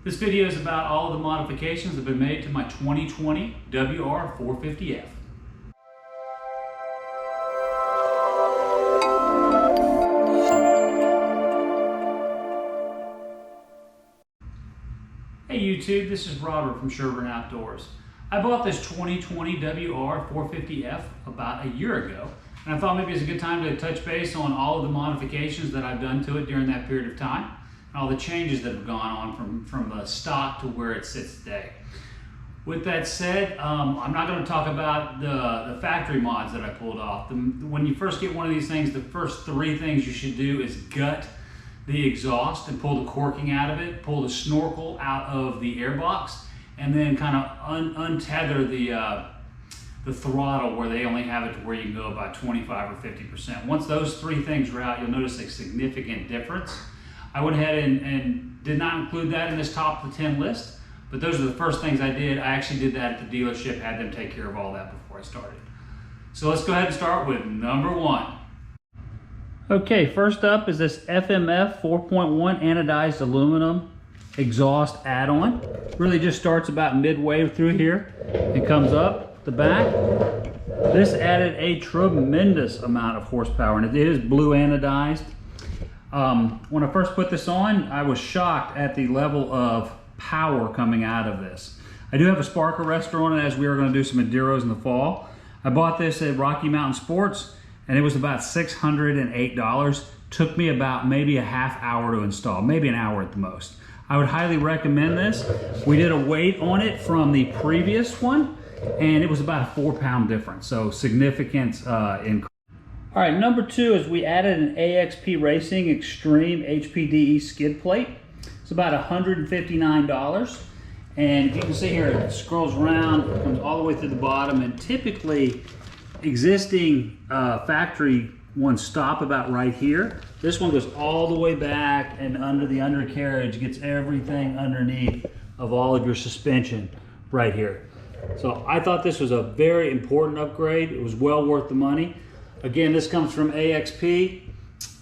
This video is about all of the modifications that have been made to my 2020 WR450F. Hey YouTube, this is Robert from Shroud Outdoors. I bought this 2020 WR450F about a year ago, and I thought maybe it's a good time to touch base on all of the modifications that I've done to it during that period of time, and all the changes that have gone on from the stock to where it sits today. With that said, I'm not going to talk about the factory mods that I pulled off. When you first get one of these things, the first three things you should do is gut the exhaust and pull the corking out of it, pull the snorkel out of the airbox, and then kind of untether the throttle where they only have it to where you can go about 25 or 50%. Once those three things are out, you'll notice a significant difference. I went ahead and did not include that in this top of the 10 list, but those are the first things I did. I actually did that at the dealership, had them take care of all that before I started. So let's go ahead and start with number one. Okay, first up is this FMF 4.1 anodized aluminum exhaust add-on. Really just starts about midway through here and comes up the back. This added a tremendous amount of horsepower, and it is blue anodized. When I first put this on, I was shocked at the level of power coming out of this. I do have a spark arrestor on it, as we are going to do some Enduros in the fall. I bought this at Rocky Mountain Sports, and it was about $608. Took me about maybe a half hour to install, maybe an hour at the most. I would highly recommend this. We did a weight on it from the previous one, and it was about a 4-pound difference, so significant increase. All right, number two is we added an AXP Racing Extreme HPDE skid plate. It's about $159. And you can see here, it scrolls around, comes all the way through the bottom, and typically existing factory ones stop about right here. This one goes all the way back and under the undercarriage, gets everything underneath of all of your suspension right here. So I thought this was a very important upgrade. It was well worth the money. Again, this comes from AXP,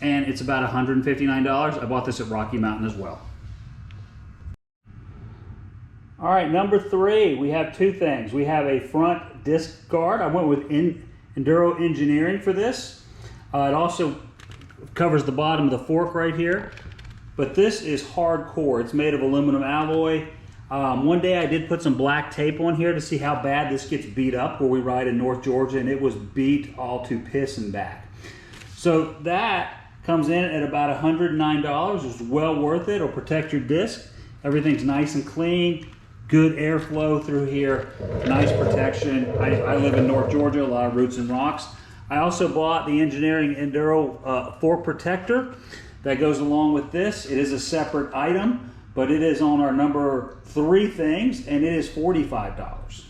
and it's about $159. I bought this at Rocky Mountain as well. All right, number three, we have two things. We have a front disc guard. I went with Enduro Engineering for this. It also covers the bottom of the fork right here, but this is hardcore. It's made of aluminum alloy. One day I did put some black tape on here to see how bad this gets beat up where we ride in North Georgia, and it was beat all to piss and back. So that comes in at about $109. It's well worth it. It'll protect your disc. Everything's nice and clean. Good airflow through here. Nice protection. I live in North Georgia, a lot of roots and rocks. I also bought the Engineering Enduro fork protector that goes along with this. It is a separate item, but it is on our number three things, and it is $45.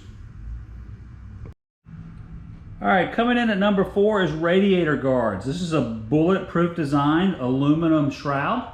All right, coming in at number four is radiator guards. This is a bulletproof design aluminum shroud.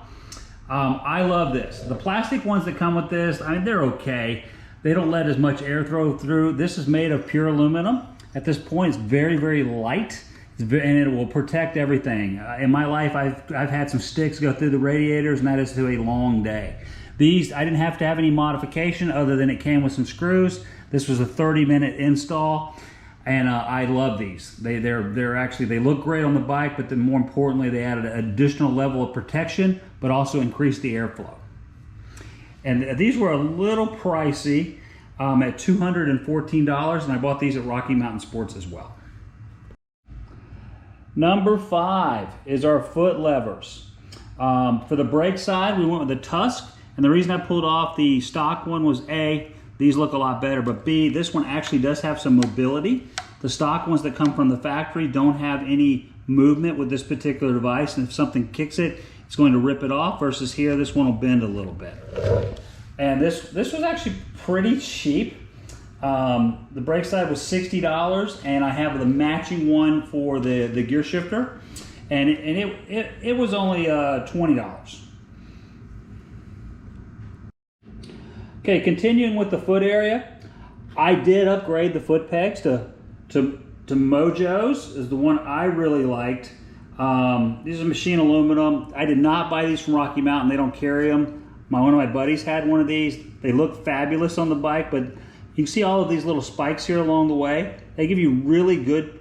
I love this. The plastic ones that come with this, I mean, they're okay. They don't let as much air through. This is made of pure aluminum. At this point, it's very, very light, and it will protect everything. In my life, I've had some sticks go through the radiators, and that is through a long day. These, I didn't have to have any modification other than it came with some screws. This was a 30-minute install, and I love these. They look great on the bike, but then more importantly, they added an additional level of protection, but also increased the airflow. And these were a little pricey at $214, and I bought these at Rocky Mountain Sports as well. Number five is our foot levers. For the brake side, we went with the Tusk. And the reason I pulled off the stock one was A, these look a lot better, but B, this one actually does have some mobility. The stock ones that come from the factory don't have any movement with this particular device, and if something kicks it, it's going to rip it off, versus here, this one will bend a little bit. And this was actually pretty cheap. The brake side was $60, and I have the matching one for the gear shifter, and it was only $20. Okay, continuing with the foot area, I did upgrade the foot pegs to Mojo's, is the one I really liked. These are machine aluminum. I did not buy these from Rocky Mountain. They don't carry them. One of my buddies had one of these. They look fabulous on the bike, but you can see all of these little spikes here along the way. They give you really good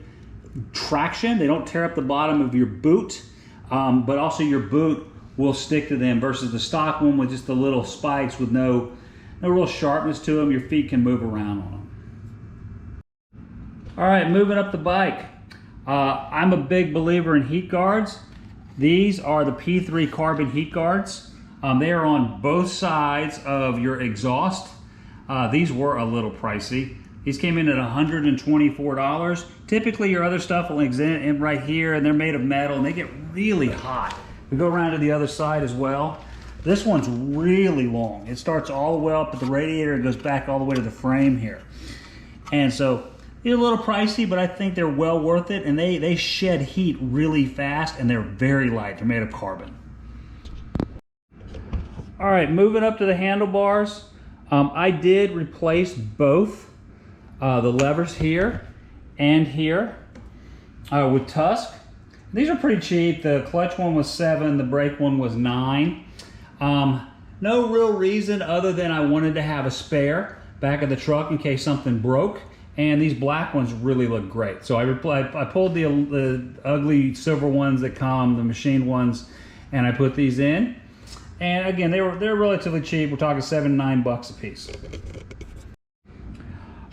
traction. They don't tear up the bottom of your boot, but also your boot will stick to them versus the stock one with just the little spikes with no real sharpness to them. Your feet can move around on them. All right, moving up the bike. I'm a big believer in heat guards. These are the P3 carbon heat guards. They are on both sides of your exhaust. These were a little pricey. These came in at $124. Typically your other stuff will exist in right here, and they're made of metal and they get really hot. We go around to the other side as well. This one's really long. It starts all the way up at the radiator and goes back all the way to the frame here. And so they're a little pricey, but I think they're well worth it, and they shed heat really fast, and they're very light. They're made of carbon. All right, moving up to the handlebars. I did replace both the levers here and here with Tusk. These are pretty cheap. The clutch one was $7, the brake one was $9. No real reason other than I wanted to have a spare back of the truck in case something broke. And these black ones really look great. So I pulled the ugly silver ones that come, the machined ones, and I put these in. And again, they're relatively cheap. We're talking $7, $9 a piece.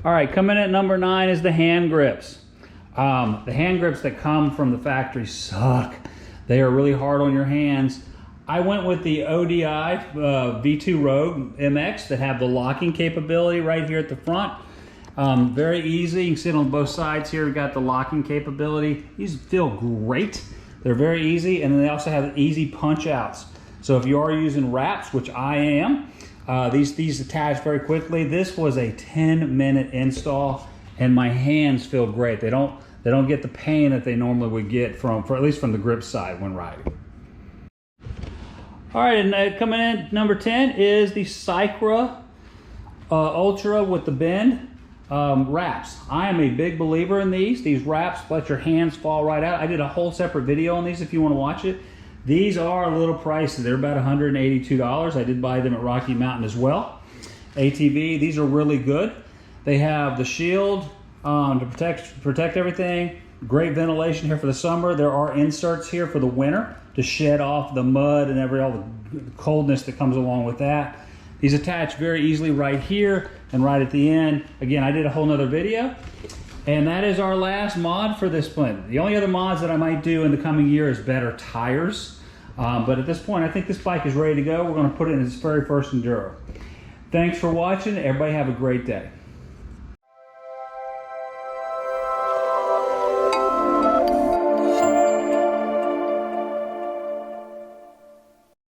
All right, coming at number 9 is the hand grips. The hand grips that come from the factory suck. They are really hard on your hands. I went with the ODI V2 Rogue MX that have the locking capability right here at the front. Very easy. You can sit on both sides here. We've got the locking capability. These feel great. They're very easy, and they also have easy punch outs. So if you are using wraps, which I am, these attach very quickly. This was a 10-minute install, and my hands feel great. They don't get the pain that they normally would get at least from the grip side when riding. All right, and coming in number 10 is the Cycra Ultra with the bend wraps. I am a big believer in these. These wraps let your hands fall right out. I did a whole separate video on these if you want to watch it. These are a little pricey. They're about $182. I did buy them at Rocky Mountain as well. ATV, these are really good. They have the shield to protect everything. Great ventilation here for the summer. There are inserts here for the winter to shed off the mud and all the coldness that comes along with that. These attach very easily right here and right at the end. Again, I did a whole nother video. And that is our last mod for this blend. The only other mods that I might do in the coming year is better tires. But at this point, I think this bike is ready to go. We're going to put it in its very first Enduro. Thanks for watching. Everybody have a great day.